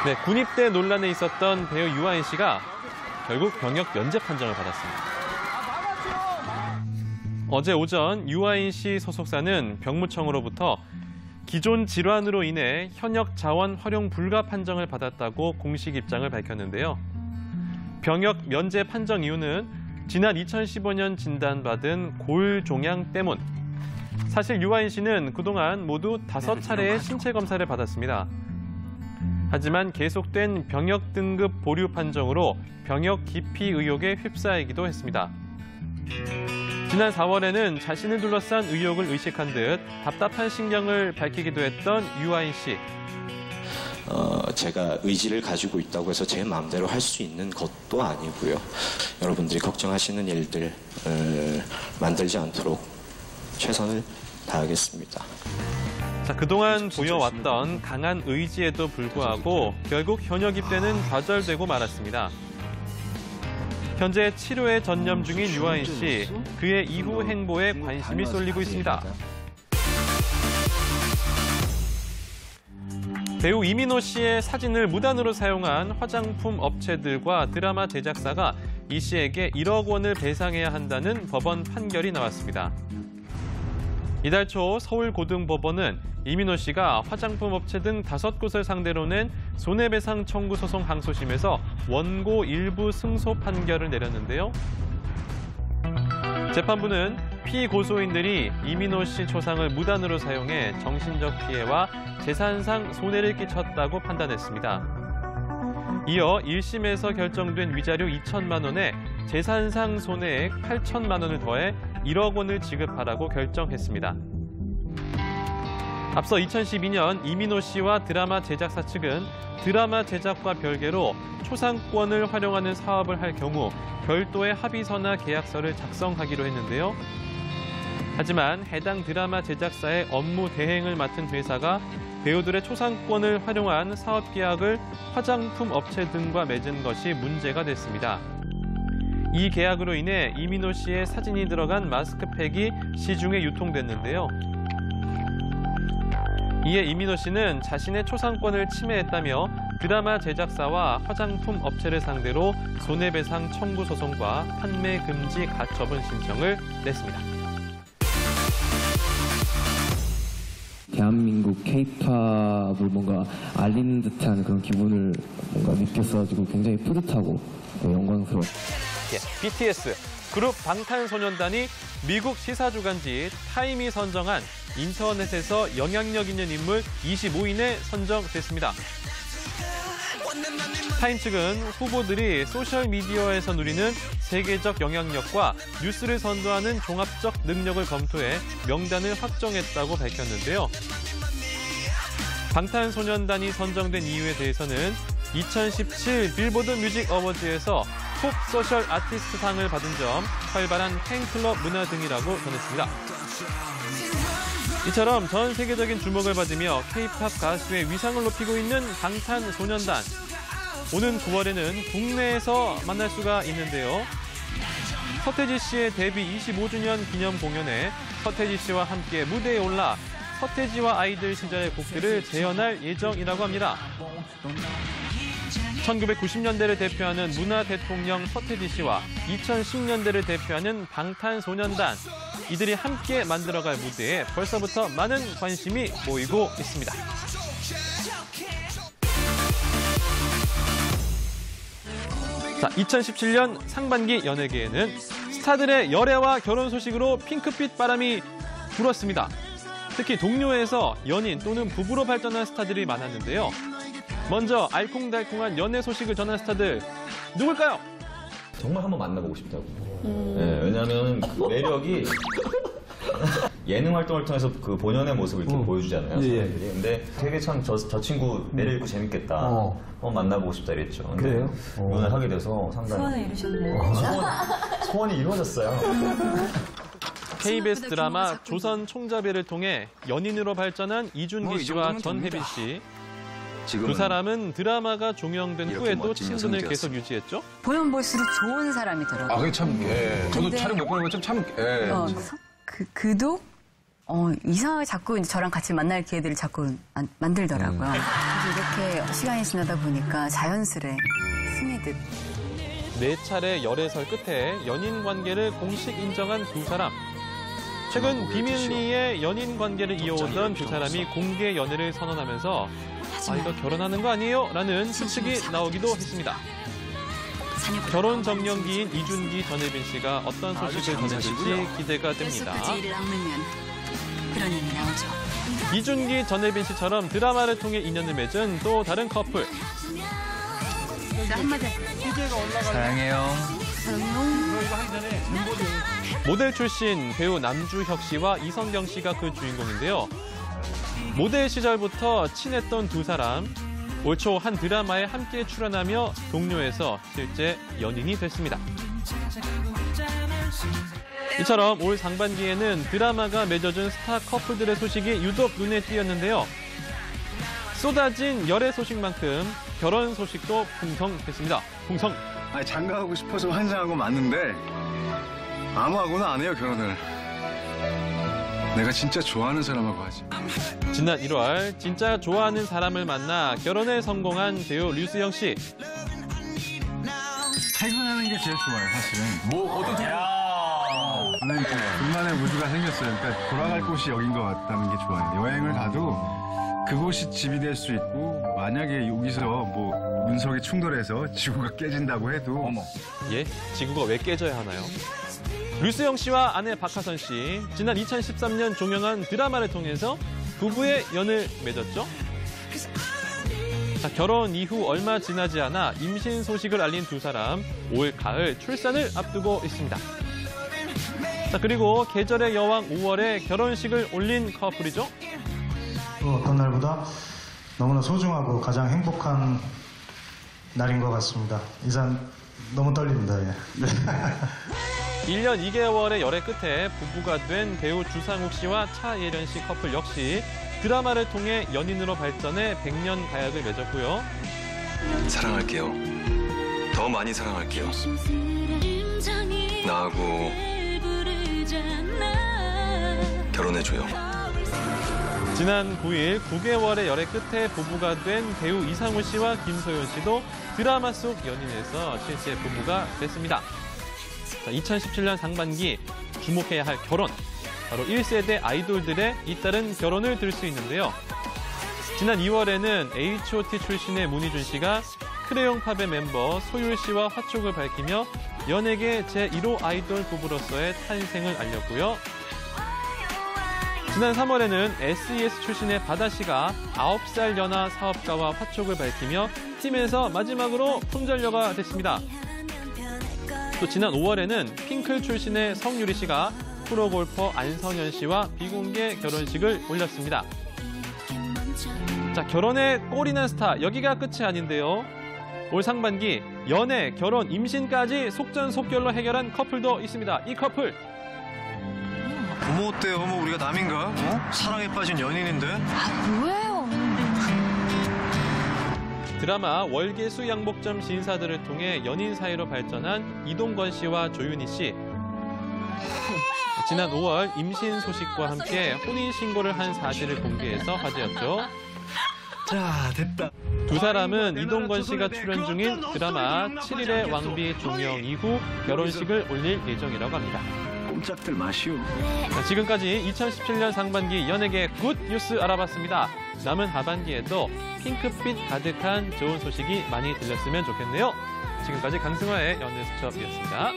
네, 군입대 논란에 있었던 배우 유아인 씨가 결국 병역 면제 판정을 받았습니다. 어제 오전 유아인 씨 소속사는 병무청으로부터 기존 질환으로 인해 현역 자원 활용 불가 판정을 받았다고 공식 입장을 밝혔는데요. 병역 면제 판정 이유는 지난 2015년 진단받은 골종양 때문. 사실 유아인 씨는 그동안 모두 5차례의 신체 검사를 받았습니다. 하지만 계속된 병역 등급 보류 판정으로 병역 기피 의혹에 휩싸이기도 했습니다. 지난 4월에는 자신을 둘러싼 의혹을 의식한 듯 답답한 심경을 밝히기도 했던 유아인 씨. 제가 의지를 가지고 있다고 해서 제 마음대로 할 수 있는 것도 아니고요. 여러분들이 걱정하시는 일들 만들지 않도록 최선을 다하겠습니다. 자, 그동안 보여왔던 강한 의지에도 불구하고 결국 현역 입대는 좌절되고 말았습니다. 현재 치료에 전념 중인 유아인 씨, 그의 이후 행보에 관심이 쏠리고 있습니다. 배우 이민호 씨의 사진을 무단으로 사용한 화장품 업체들과 드라마 제작사가 이 씨에게 1억 원을 배상해야 한다는 법원 판결이 나왔습니다. 이달 초 서울고등법원은 이민호 씨가 화장품 업체 등 5곳을 상대로 낸 손해배상 청구 소송 항소심에서 원고 일부 승소 판결을 내렸는데요. 재판부는 피고소인들이 이민호 씨 초상을 무단으로 사용해 정신적 피해와 재산상 손해를 끼쳤다고 판단했습니다. 이어 1심에서 결정된 위자료 2천만 원에 재산상 손해액 8천만 원을 더해 1억 원을 지급하라고 결정했습니다. 앞서 2012년 이민호 씨와 드라마 제작사 측은 드라마 제작과 별개로 초상권을 활용하는 사업을 할 경우 별도의 합의서나 계약서를 작성하기로 했는데요. 하지만 해당 드라마 제작사의 업무 대행을 맡은 회사가 배우들의 초상권을 활용한 사업 계약을 화장품 업체 등과 맺은 것이 문제가 됐습니다. 이 계약으로 인해 이민호 씨의 사진이 들어간 마스크팩이 시중에 유통됐는데요. 이에 이민호 씨는 자신의 초상권을 침해했다며 드라마 제작사와 화장품 업체를 상대로 손해배상 청구 소송과 판매 금지 가처분 신청을 냈습니다. 대한민국 K-팝을 뭔가 알리는 듯한 그런 기분을 뭔가 느꼈어가지고 굉장히 뿌듯하고 영광스러웠어요. BTS, 그룹 방탄소년단이 미국 시사주간지 타임이 선정한 인터넷에서 영향력 있는 인물 25인에 선정됐습니다. 타임 측은 후보들이 소셜미디어에서 누리는 세계적 영향력과 뉴스를 선도하는 종합적 능력을 검토해 명단을 확정했다고 밝혔는데요. 방탄소년단이 선정된 이유에 대해서는 2017 빌보드 뮤직 어워즈에서 톱 소셜 아티스트 상을 받은 점, 활발한 팬클럽 문화 등이라고 전했습니다. 이처럼 전 세계적인 주목을 받으며 K-팝 가수의 위상을 높이고 있는 방탄소년단. 오는 9월에는 국내에서 만날 수가 있는데요. 서태지 씨의 데뷔 25주년 기념 공연에 서태지 씨와 함께 무대에 올라 서태지와 아이들 시절의 곡들을 재현할 예정이라고 합니다. 1990년대를 대표하는 문화 대통령 서태지 씨와 2010년대를 대표하는 방탄소년단. 이들이 함께 만들어갈 무대에 벌써부터 많은 관심이 모이고 있습니다. 자, 2017년 상반기 연예계에는 스타들의 열애와 결혼 소식으로 핑크빛 바람이 불었습니다. 특히 동료에서 연인 또는 부부로 발전한 스타들이 많았는데요. 먼저 알콩달콩한 연애 소식을 전한 스타들 누굴까요? 정말 한번 만나보고 싶다고. 네, 왜냐하면 그 매력이 예능 활동을 통해서 그 본연의 모습을 이렇게 보여주잖아요. 사람들이. 근데 되게 참 저 친구 매력 있고 재밌겠다. 한번 만나보고 싶다 이랬죠. 그래요? 오늘 하게 돼서 상당히 소원을 이루셨네요. 소원이 이루어졌어요. KBS 드라마 조선 총잡이를 통해 연인으로 발전한 이준기 씨와 전혜빈 씨. 두 사람은 드라마가 종영된 후에도 친분을 계속 유지했죠. 보면 볼수록 좋은 사람이더라고요. 그게 참, 저도 촬영 몇 번 해봤지만 참, 그도 이상하게 자꾸 이제 저랑 같이 만날 기회들을 자꾸 만들더라고요. 그래서 이렇게 시간이 지나다 보니까 자연스레 스미듯. 4차례 열애설 끝에 연인 관계를 공식 인정한 두 사람. 최근 비밀리에 연인 관계를 이어오던 두 사람이 공개 연애를 선언하면서 이거 결혼하는 거 아니에요? 라는 추측이 나오기도 했습니다. 결혼 정년기인 이준기 전혜빈 씨가 어떤 소식을 전해줄지 기대가 됩니다. 뼛속까지 이를 악물면 그런 힘이 나오죠. 이준기 전혜빈 씨처럼 드라마를 통해 인연을 맺은 또 다른 커플. 사랑해요. 모델 출신 배우 남주혁 씨와 이성경 씨가 그 주인공인데요. 모델 시절부터 친했던 두 사람. 올 초 한 드라마에 함께 출연하며 동료에서 실제 연인이 됐습니다. 이처럼 올 상반기에는 드라마가 맺어준 스타 커플들의 소식이 유독 눈에 띄었는데요. 쏟아진 열애 소식만큼 결혼 소식도 풍성했습니다. 풍성. 아니, 장가가고 싶어서 환장한 건 맞는데 아무하고는 안 해요, 결혼을. 내가 진짜 좋아하는 사람하고 하지. 지난 1월 진짜 좋아하는 사람을 만나 결혼에 성공한 배우 류수영 씨. 퇴근하는 게 제일 좋아요, 사실은. 뭐 어떤 저는 둘만의 우주가 생겼어요. 그러니까 돌아갈 곳이 여긴 것 같다는 게 좋아요. 여행을 가도 그곳이 집이 될 수 있고, 만약에 여기서 뭐 운석이 충돌해서 지구가 깨진다고 해도 예? 지구가 왜 깨져야 하나요? 류수영 씨와 아내 박하선 씨, 지난 2013년 종영한 드라마를 통해서 부부의 연을 맺었죠. 자, 결혼 이후 얼마 지나지 않아 임신 소식을 알린 두 사람, 올 가을 출산을 앞두고 있습니다. 자, 그리고 계절의 여왕 5월에 결혼식을 올린 커플이죠. 또 어떤 날보다 너무나 소중하고 가장 행복한 날인 것 같습니다. 이상 너무 떨립니다. 예. 1년 2개월의 열애 끝에 부부가 된 배우 주상욱 씨와 차예련 씨 커플 역시 드라마를 통해 연인으로 발전해 100년 가약을 맺었고요. 사랑할게요. 더 많이 사랑할게요. 나하고 결혼해줘요. 지난 9일 9개월의 열애 끝에 부부가 된 배우 이상우 씨와 김소연 씨도 드라마 속 연인에서 실제 부부가 됐습니다. 자, 2017년 상반기 주목해야 할 결혼, 바로 1세대 아이돌들의 잇따른 결혼을 들 수 있는데요. 지난 2월에는 H.O.T 출신의 문희준 씨가 크레용팝의 멤버 소율 씨와 화촉을 밝히며 연예계 제1호 아이돌 부부로서의 탄생을 알렸고요. 지난 3월에는 SES 출신의 바다 씨가 9살 연하 사업가와 화촉을 밝히며 팀에서 마지막으로 품절녀가 됐습니다. 또 지난 5월에는 핑클 출신의 성유리 씨가 프로골퍼 안성현 씨와 비공개 결혼식을 올렸습니다. 자, 결혼에 꼴이 난 스타, 여기가 끝이 아닌데요. 올 상반기 연애, 결혼, 임신까지 속전속결로 해결한 커플도 있습니다. 이 커플. 어머, 어때요? 어머, 우리가 남인가? 사랑에 빠진 연인인데? 뭐예요? 드라마 월계수 양복점 신사들을 통해 연인 사이로 발전한 이동건 씨와 조윤희 씨. 지난 5월 임신 소식과 함께 혼인신고를 한 사실을 공개해서 화제였죠. 자, 됐다. 두 사람은 이동건 씨가 출연 중인 드라마 7일의 왕비 종영 이후 결혼식을 올릴 예정이라고 합니다. 꼼짝들 마시오. 자, 지금까지 2017년 상반기 연예계 굿 뉴스 알아봤습니다. 남은 하반기에도 핑크빛 가득한 좋은 소식이 많이 들렸으면 좋겠네요. 지금까지 강승화의 연예수첩이었습니다.